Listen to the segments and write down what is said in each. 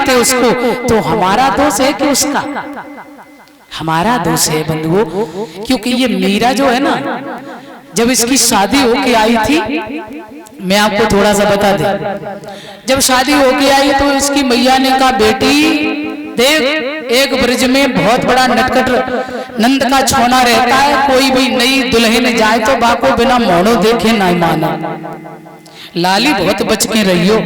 मनाते उसको, तो हमारा दोष है कि उसका? हमारा दोष है बंधुओं, क्योंकि ये मीरा जो है ना, जब इसकी शादी होके आई थी, मैं आपको थोड़ा सा बता दूं, जब शादी होके आई तो इसकी मैया ने कहा, बेटी देख, एक ब्रज में बहुत बड़ा नटखट नंद का छोना रहता है, कोई भी नई दुल्हन जाए तो बाको बिना मोड़ो देखे ना माना। लाली बहुत बच के रहियो,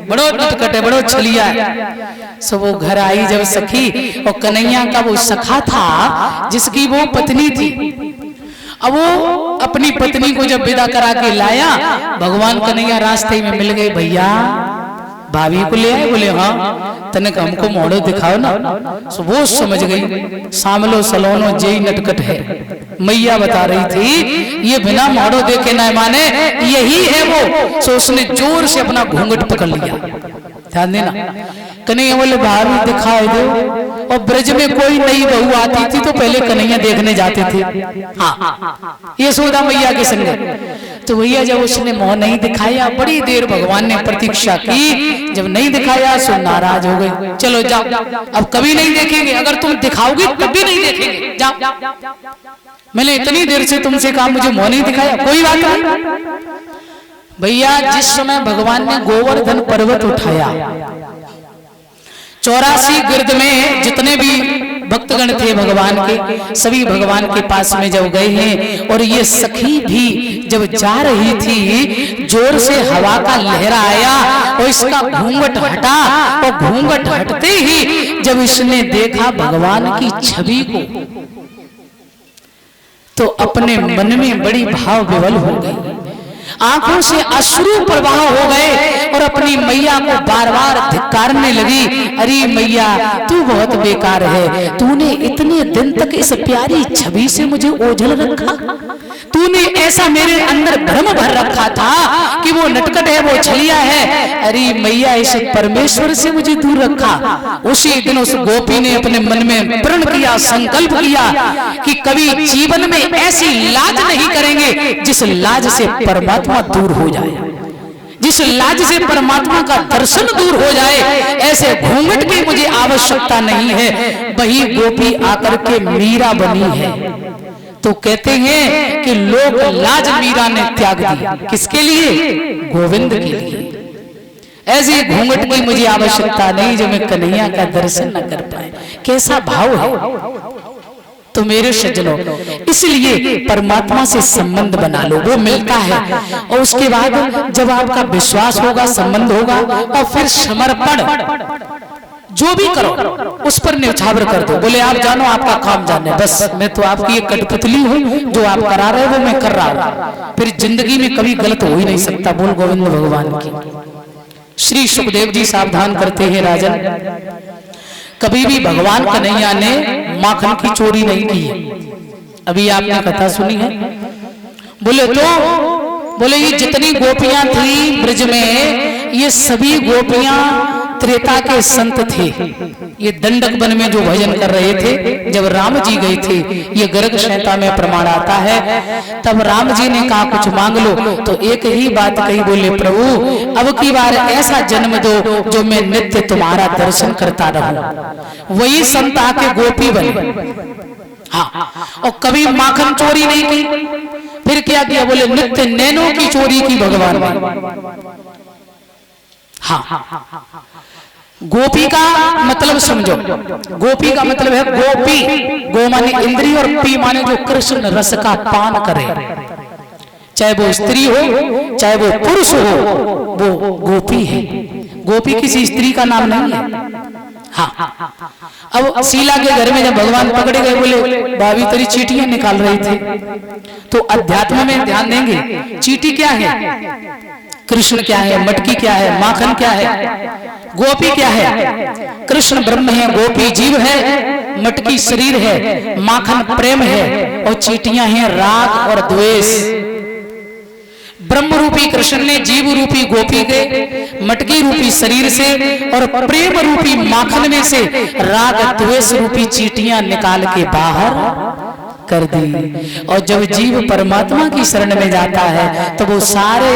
बड़ो नटखट है, बड़ो छलिया है। सो वो घर आई जब सखी, और कन्हैया का वो सखा था जिसकी वो पत्नी थी, अब वो अपनी पत्नी को जब विदा करा के लाया, भगवान कन्हैया रास्ते में मिल गए। भैया भाभी को ले आए? बोले हाँ। तने हमको मोड़ो दिखाओ ना। सो वो समझ गई, सामलो सलोनो जेई नटखट है। मैया बता रही थी ये बिना मोड़ो देखे ना माने, यही है वो। सो उसने जोर से अपना घूंघट पकड़ लिया। ध्यान देना, कन्हैया बोले भाभी दिखाओ दो। और ब्रज में कोई नई बहू आती थी तो पहले कन्हैया देखने जाते थे, हाँ यशोदा मैया के संग। तो भैया जब उसने मुंह नहीं दिखाया, बड़ी देर भगवान ने प्रतीक्षा की, जब नहीं दिखाया सो नाराज हो गए। चलो जाओ, अब कभी नहीं देखेंगे, अगर तुम दिखाओगे कभी नहीं देखेंगे, जाओ। मैंने इतनी देर से तुमसे कहा, मुझे मुंह नहीं दिखाया, कोई बात नहीं। भैया जिस समय भगवान ने गोवर्धन पर्वत उठाया, 84 गिरद में जितने भी भक्तगण थे भगवान के, सभी भगवान के पास में जब गए हैं, और ये सखी भी जब जा रही थी, जोर से हवा का लहरा आया और इसका घूंघट हटा, और घूंघट हटते ही जब इसने देखा भगवान की छवि को, तो अपने मन में बड़ी भाव विवल हो गई, आंखों से अश्रु प्रवाह हो गए, और अपनी मैया को बार बार धिक्कारने लगी। अरे मैया तू बहुत बेकार है, तूने इतने दिन तक इस प्यारी छवि से मुझे ओझल रखा, तूने ऐसा मेरे अंदर भ्रम भर रखा था कि वो नटखट है, वो छलिया है। अरे मैया इस परमेश्वर से मुझे दूर रखा। उसी दिन उस गोपी ने अपने मन में प्रण किया, संकल्प किया कि कभी जीवन में ऐसी लाज नहीं करेंगे जिस लाज से परमात्मा दूर हो जाए, जिस लाज से परमात्मा का दर्शन दूर हो जाए। ऐसे घूंघट की मुझे आवश्यकता नहीं है। वही गोपी आकर के मीरा बनी है। तो कहते हैं कि लोक लाज मीरा ने त्याग दी, किसके लिए? गोविंद के लिए। ऐसे घूंघट की मुझे आवश्यकता नहीं जो मैं कन्हैया का दर्शन न कर पाए। कैसा भाव है। तो मेरे सज्जनों, इसलिए परमात्मा से संबंध बना लो, वो मिलता है। और उसके बाद जब आपका विश्वास होगा, संबंध होगा, और फिर समर्पण, जो भी करो उस पर न्यौछावर कर दो। बोले आप जानो, आपका काम जाने, बस मैं तो आपकी एक कठपुतली हूँ, जो आप करा रहे हो वो मैं कर रहा हूँ। फिर जिंदगी में कभी गलत हो ही नहीं सकता। बोल गोविंद भगवान की। श्री सुखदेव जी सावधान करते हैं राजन, कभी भी भगवान कन्हैया ने माखन की चोरी नहीं की है। अभी आपने कथा सुनी है। बोले ये जितनी गोपियां थी ब्रज में, ये सभी गोपियां त्रेता के संत थे। ये दंडक वन में जो भजन कर रहे थे, जब राम जी गए थे, ये गर्ग संहिता में प्रमाण आता है। तब राम जी ने कहा कुछ मांग लो, तो एक ही बात कही, बोले प्रभु अब की बार ऐसा जन्म दो जो मैं नित्य तुम्हारा दर्शन करता रहूं। वही संत आके गोपी बने। हाँ, और कभी माखन चोरी नहीं की। फिर क्या किया? बोले नित्य नैनों की चोरी की भगवान ने। हाँ, गोपी का मतलब समझो। गोपी का मतलब है गोपी, गो माने इंद्रिय और पी माने जो कृष्ण रस का पान करे। चाहे वो स्त्री हो चाहे वो पुरुष हो, वो गोपी है। गोपी किसी स्त्री का नाम नहीं है। हाँ, अब शीला के घर में जब भगवान पकड़े गए, बोले भाभी तेरी चीटियां निकाल रही थी। तो अध्यात्म में ध्यान देंगे, चीटी क्या है, कृष्ण क्या है, मटकी क्या है, माखन क्या है, गोपी क्या है। कृष्ण ब्रह्म है, गोपी जीव है, मटकी शरीर है, माखन प्रेम है, और चीटियां हैं राग और द्वेष। ब्रह्म रूपी कृष्ण ने जीव रूपी गोपी के, मटकी रूपी शरीर से और प्रेम रूपी माखन में से राग द्वेष रूपी चीटियां निकाल के बाहर कर दी। और जब जीव परमात्मा की शरण में जाता है तो वो सारे